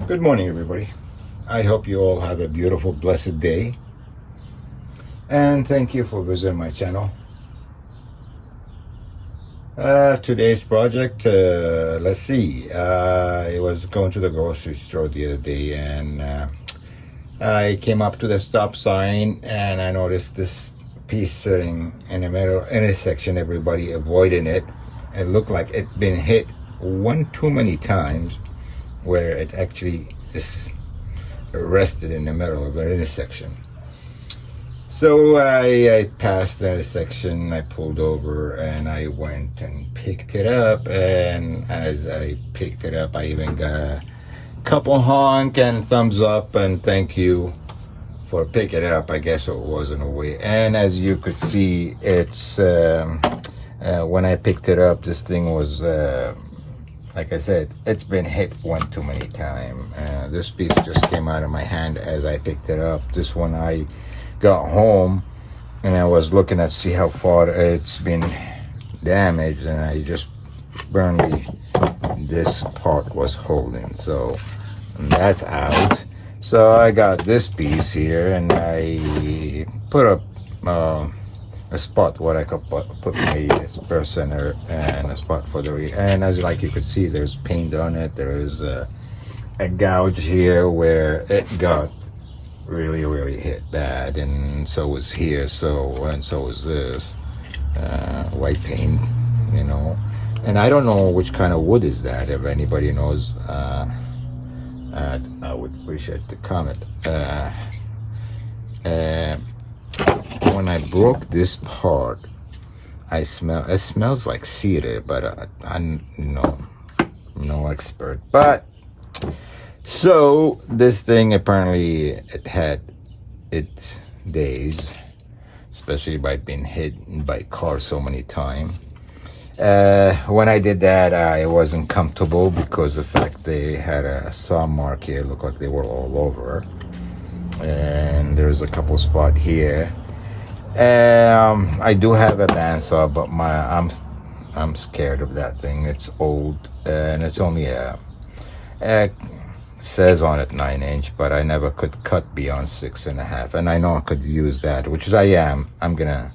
Good morning, everybody. I hope you all have a beautiful, blessed day. And thank you for visiting my channel. Today's project, let's see. I was going to the grocery store the other day and I came up to the stop sign and I noticed this piece sitting in the middle intersection, everybody avoiding it. It looked like it'd been hit one too many times, where it actually is rested in the middle of an intersection. So I passed the intersection, I pulled over and I went and picked it up, and as I picked it up I even got a couple honk and thumbs up and thank you for picking it up. I guess it wasn't away. And as you could see, it's when I picked it up, this thing was like I said, it's been hit one too many times. This piece just came out of my hand as I picked it up. This one I got home and I was looking at see how far it's been damaged, and I just barely this part was holding. So that's out. So I got this piece here and I put up a spot where I could put my spare center and a spot for the and as like you could see, there's paint on it. There's a gouge here where it got really hit bad, and so was here, and so was this white paint, you know. And I don't know which kind of wood is that. If anybody knows, I would appreciate the comment. When I broke this part, it smells like cedar, but I'm no expert. But so this thing, apparently it had its days, especially by being hit by cars so many times. When I did that, I wasn't comfortable because the fact they had a saw mark here, looked like they were all over, and there's a couple spot here. I do have a bandsaw, but I'm scared of that thing. It's old and it's only says on it 9-inch, but I never could cut beyond 6.5, and I know I could use that, which is I'm gonna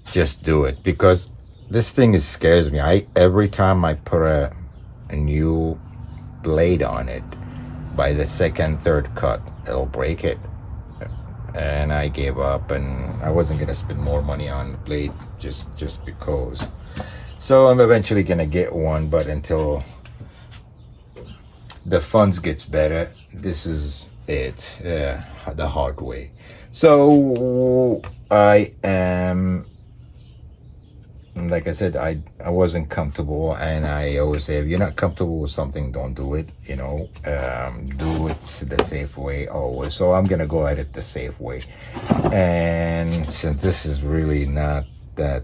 just do it, because this thing scares me. Every time I put a new blade on it, by the second, third cut, it'll break it. And I gave up, and I wasn't gonna spend more money on the blade just because. So I'm eventually gonna get one, but until the funds gets better, this is it, the hard way. So I am, like I said, I wasn't comfortable, and I always say, if you're not comfortable with something, don't do it, you know. Do it the safe way always. So I'm gonna go at it the safe way, and since this is really not that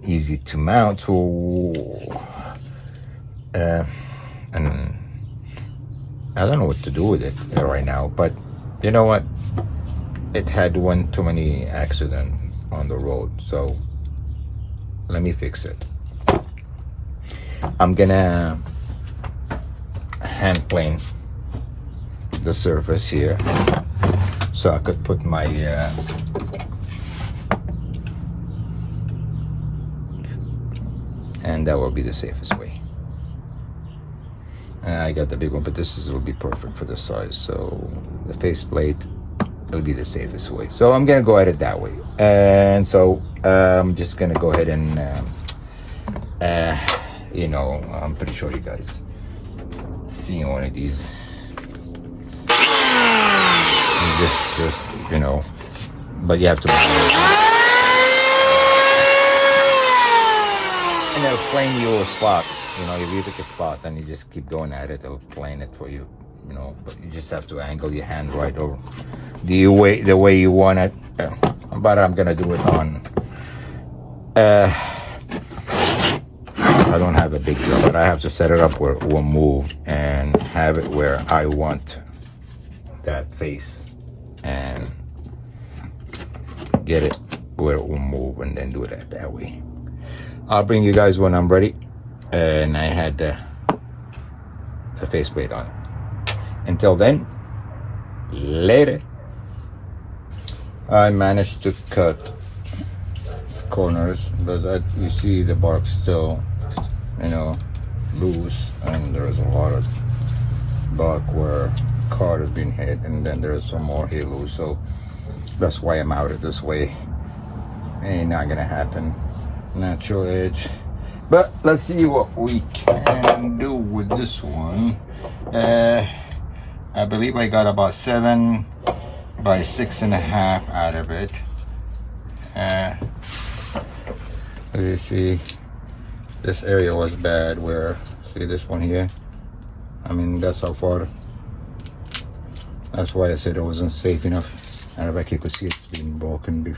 easy to mount, so and I don't know what to do with it right now, but you know what, it had one too many accident on the road, so let me fix it. I'm gonna hand plane the surface here so I could put my and that will be the safest way. I got the big one, but will be perfect for the size. So the faceplate will be the safest way. So I'm gonna go at it that way. And so I'm just gonna go ahead and I'm pretty sure you guys seen one of these. Just but you have to. And it'll plane you a spot. If you pick a spot and you just keep going at it, it'll plane it for you. But you just have to angle your hand right over the way you want it. But I'm gonna do it on. I don't have a big drill, but I have to set it up where it will move and have it where I want that face, and get it where it will move, and then do it that way. I'll bring you guys when I'm ready. And I had the faceplate on. Until then, later. I managed to cut corners, but you see the bark still, loose, and there's a lot of bark where car has been hit, and then there's some more here loose. So that's why I'm out of this way. Ain't not gonna happen. Natural edge. But let's see what we can do with this one. I believe I got about 7 by 6.5 out of it. As you see, this area was bad. Where, see this one here? I mean, that's how far. That's why I said it wasn't safe enough. And if you could see, it's been broken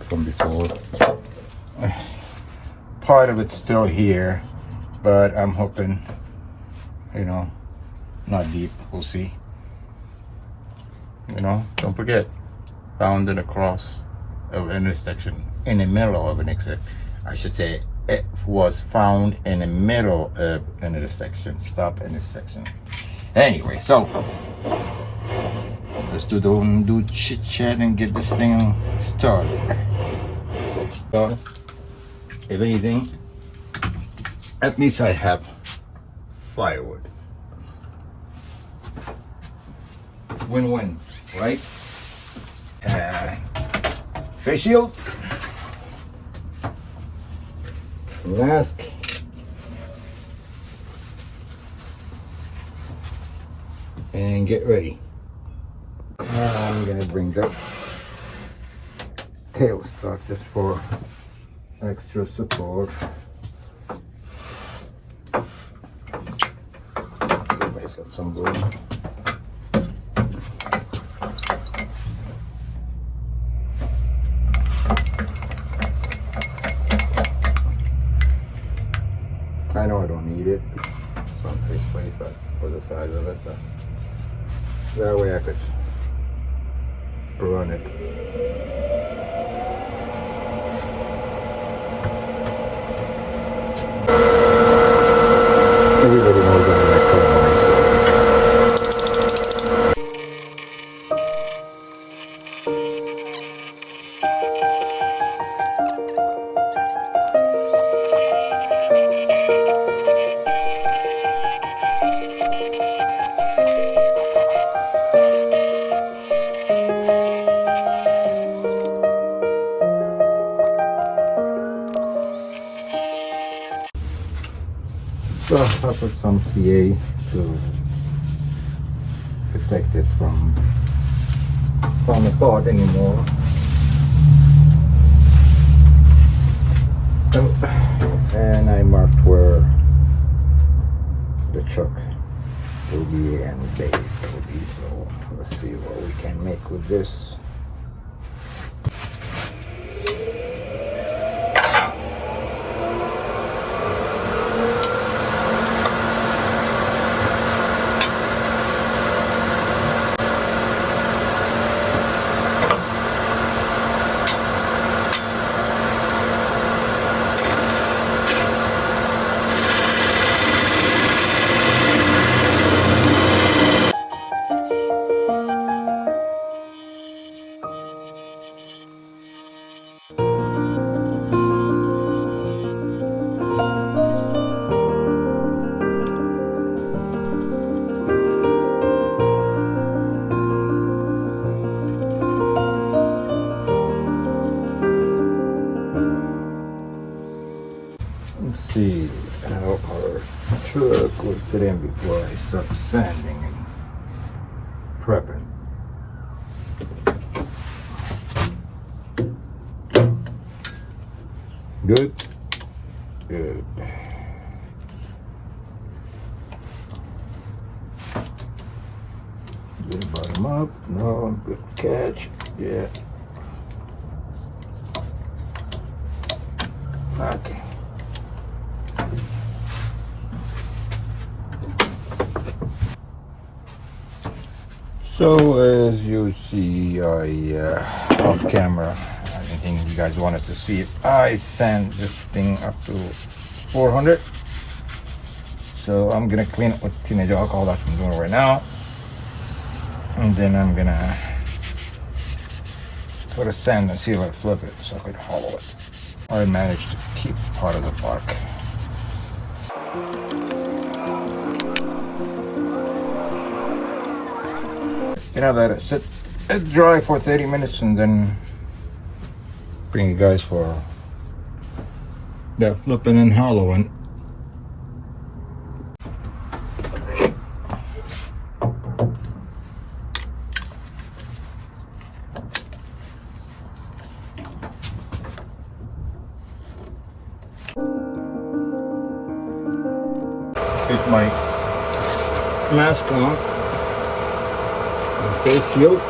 from before. Part of it's still here, but I'm hoping, not deep. We'll see. Don't forget, found in the cross of intersection, in the middle of an exit. I should say it was found in the middle of an intersection, stop intersection. Anyway, so let's do chit chat and get this thing started. So, if anything, at least I have firewood. Win-win, right? Face shield, mask, and get ready. I'm gonna bring the tail stock just for extra support. Give myself some room. I know I don't need it, some faceplate, but for the size of it, but that way I could run it. Everybody knows I'm like so I put some CA to protect it from falling apart anymore. And I marked where the truck will be and the base will be. So let's see what we can make with this. See how our truck was put in before I start sanding and prepping. Good? Good. Good bottom up. No, good catch. Yeah. Okay. So as you see, I off camera, I anything you guys wanted to see. I sand this thing up to 400. So I'm gonna clean it with teenage alcohol. That's what I'm doing right now. And then I'm gonna put a sand and seal it, flip it so I could hollow it. I managed to keep part of the bark. Let it sit dry for 30 minutes and then bring you guys for the flipping and hollowing. Get my mask on, face shield.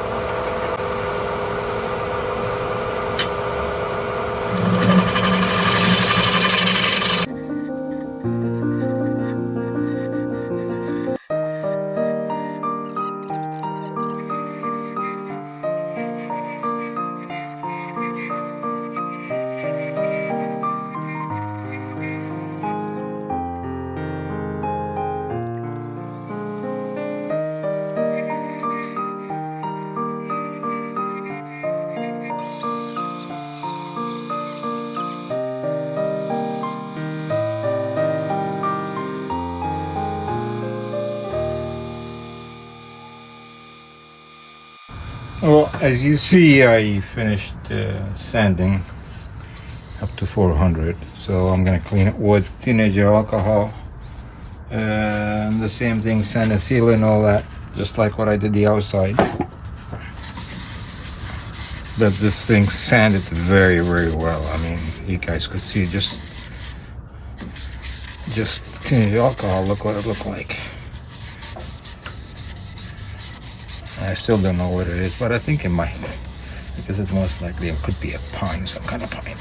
Well, as you see, I finished sanding up to 400, so I'm gonna clean it with teenager alcohol and the same thing, sand and seal and all that, just like what I did the outside. But this thing sanded very, very well. I mean, you guys could see just teenager alcohol. Look what it looked like. I still don't know what it is, but I think it might, because it most likely it could be a pine, some kind of pine.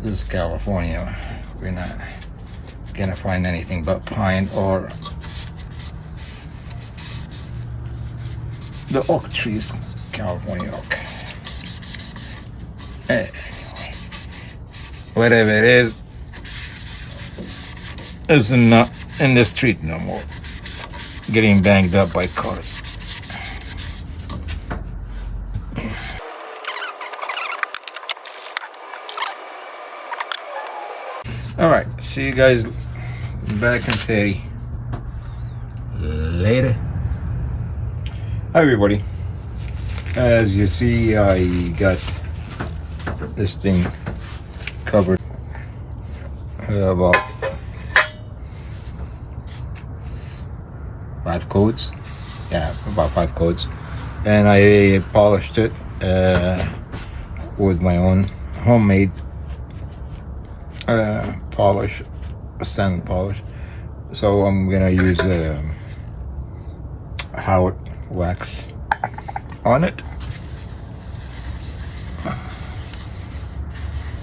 This is California. We're not gonna find anything but pine or the oak trees, California oak. Anyway, whatever it is not in the street no more, getting banged up by cars. All right, see you guys back in 30. Later. Hi everybody. As you see, I got this thing covered about 5 coats. Yeah, about 5 coats. And I polished it with my own homemade polish, sand polish. So I'm gonna use Howard wax on it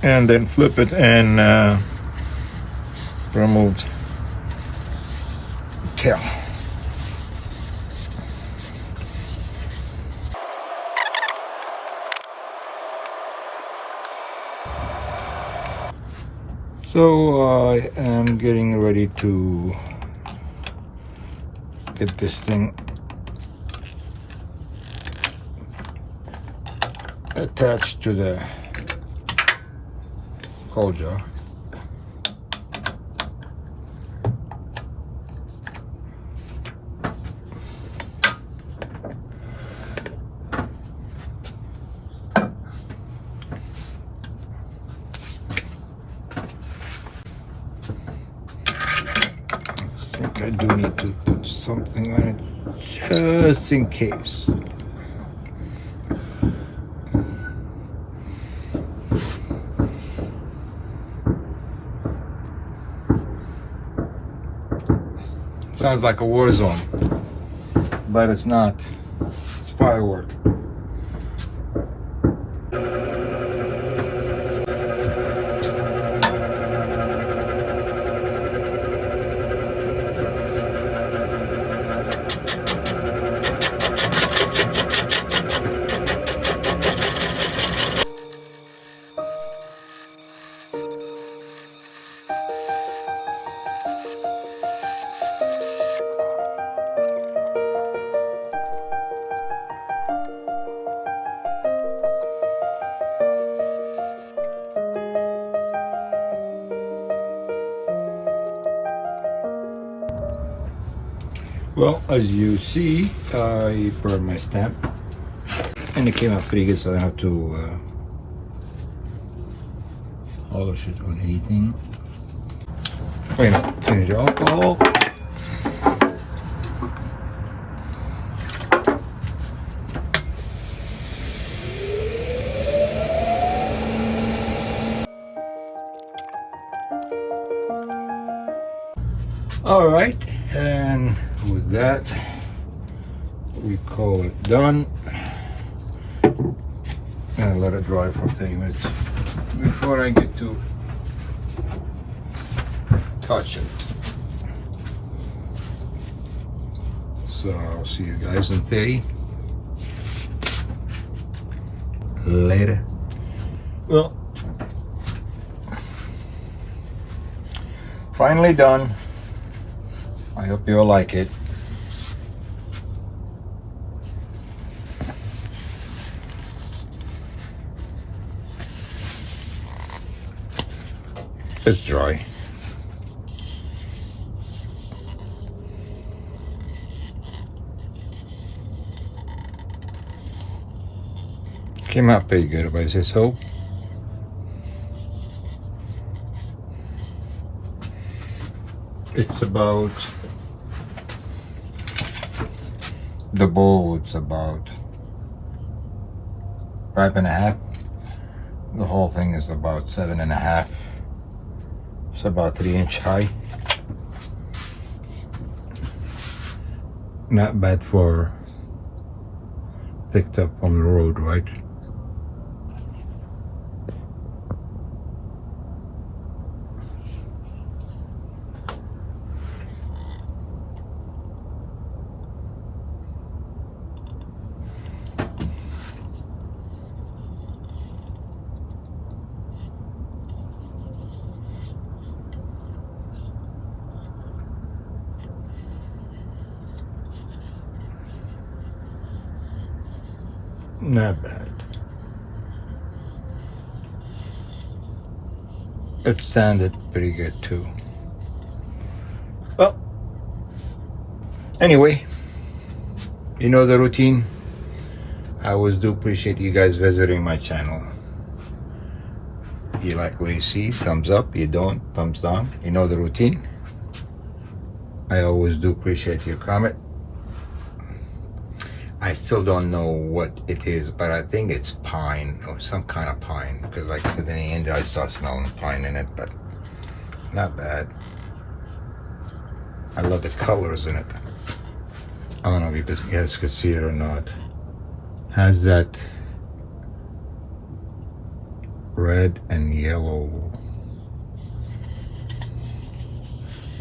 and then flip it and remove tail. So I am getting ready to get this thing attached to the coal jar. I do need to put something on it just in case. Sounds like a war zone, but it's not. It's firework. Well, as you see, I burned my stamp and it came out pretty good, so I don't have to polish it on anything. Wait a minute, change the alcohol. All right, and with that, we call it done. And let it dry for 30 minutes before I get to touch it. So I'll see you guys in 30. Later. Well, finally done. I hope you'll like it. It's dry. Came out pretty good, if I say so. It's about, the bowl, it's about 5.5. The whole thing is about 7.5. It's about 3-inch high. Not bad for picked up on the road, right? Not bad. It sounded pretty good too. Well, anyway, you know the routine. I always do appreciate you guys visiting my channel. You like what you see, thumbs up. You don't, thumbs down. You know the routine. I always do appreciate your comment. I still don't know what it is, but I think it's pine or some kind of pine, because like I said, in the end I start smelling pine in it, but not bad. I love the colors in it. I don't know if you guys can see it or not. Has that red and yellow.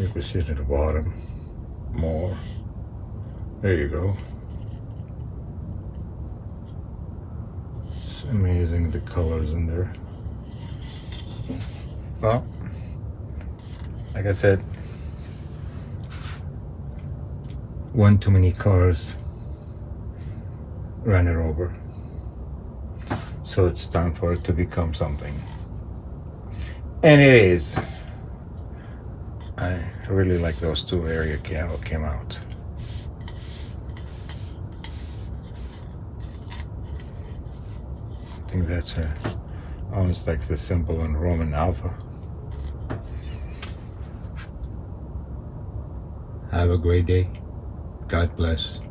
You can see it at the bottom more. There you go. Amazing, the colors in there. Well, like I said, one too many cars ran it over, so it's time for it to become something, and it is. I really like those two area came out. I think that's almost like the symbol in Roman Alpha. Have a great day. God bless.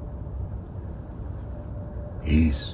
Peace.